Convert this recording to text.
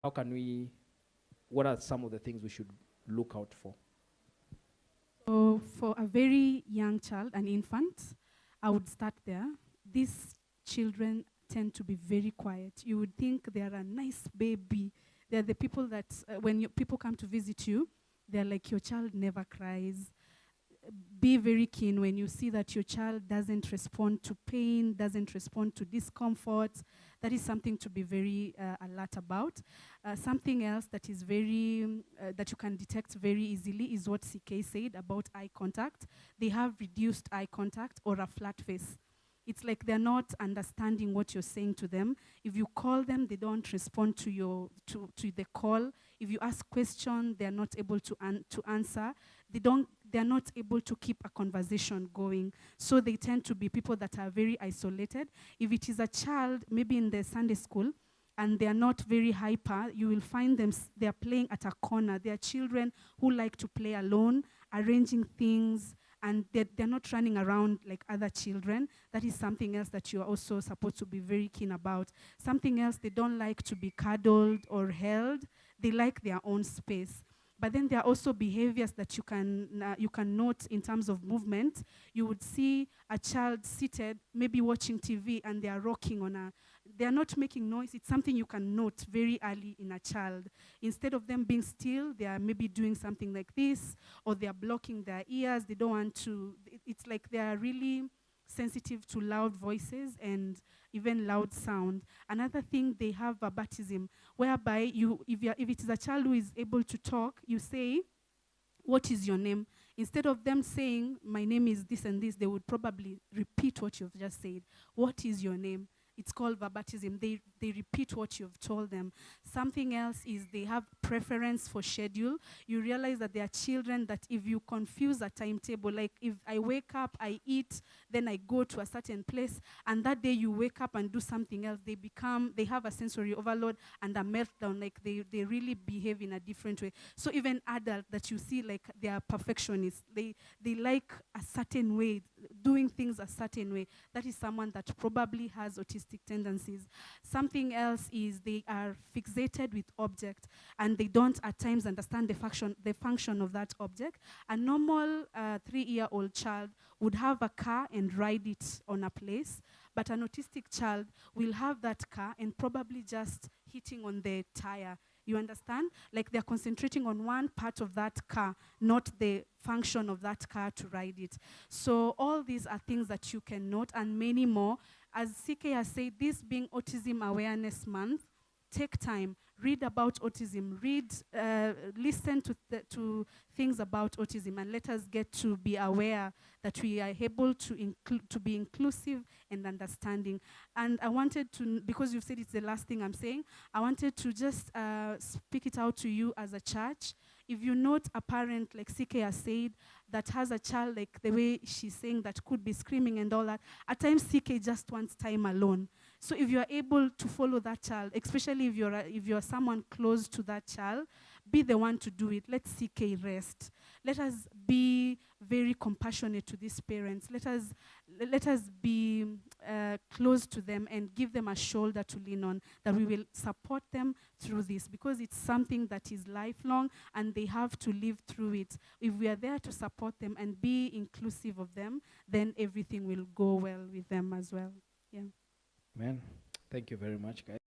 How can we, what are some of the things we should look out for? So for a very young child, an infant, I would start there. These children tend to be very quiet. You would think they are a nice baby. They're the people that, when people come to visit you, they're like, your child never cries. Be very keen when you see that your child doesn't respond to pain, doesn't respond to discomfort. That is something to be very alert about. Something else that is very, that you can detect very easily is what CK said about eye contact. They have reduced eye contact or a flat face. It's like they're not understanding what you're saying to them. If you call them, they don't respond to the call. If you ask questions, they're not able to answer. They're not able to keep a conversation going. So they tend to be people that are very isolated. If it is a child, maybe in the Sunday school, and they're not very hyper, you will find them, they're playing at a corner. They're children who like to play alone, arranging things, and they're not running around like other children. That is something else that you're also supposed to be very keen about. Something else, they don't like to be cuddled or held. They like their own space. But then there are also behaviors that you can note in terms of movement. You would see a child seated, maybe watching TV, and they are rocking they are not making noise. It's something you can note very early in a child. Instead of them being still, they are maybe doing something like this, or they are blocking their ears. They don't want to, it's like they are really sensitive to loud voices and even loud sound. Another thing, they have verbatism, whereby if it is a child who is able to talk, you say, what is your name? Instead of them saying, my name is this and this, they would probably repeat what you've just said. What is your name? It's called verbatism. They repeat what you've told them. Something else is they have preference for schedule. You realize that there are children that if you confuse a timetable, like if I wake up, I eat, then I go to a certain place, and that day you wake up and do something else, they have a sensory overload and a meltdown, like they really behave in a different way. So even adults that you see, like they are perfectionists, they like a certain way, doing things a certain way. That is someone that probably has autistic tendencies. Something else is they are fixated with object, and they don't at times understand the function of that object. A normal 3-year-old child would have a car and ride it on a place, but an autistic child will have that car and probably just hitting on the tire. You understand? Like they're concentrating on one part of that car, not the function of that car to ride it. So all these are things that you can note, and many more. As CK has said, this being Autism Awareness Month, take time, read about autism, listen to things about autism, and let us get to be aware that we are able to be inclusive and understanding. And I wanted to, because you've said it's the last thing I'm saying, I wanted to just speak it out to you as a church. If you note a parent, like CK has said, that has a child, like the way she's saying, that could be screaming and all that, at times CK just wants time alone. So if you're able to follow that child, especially if you're someone close to that child, be the one to do it. Let CK rest. Let us be very compassionate to these parents. Let us be close to them and give them a shoulder to lean on, that we will support them through this, because it's something that is lifelong and they have to live through it. If we are there to support them and be inclusive of them, then everything will go well with them as well. Yeah. Man, thank you very much, guys.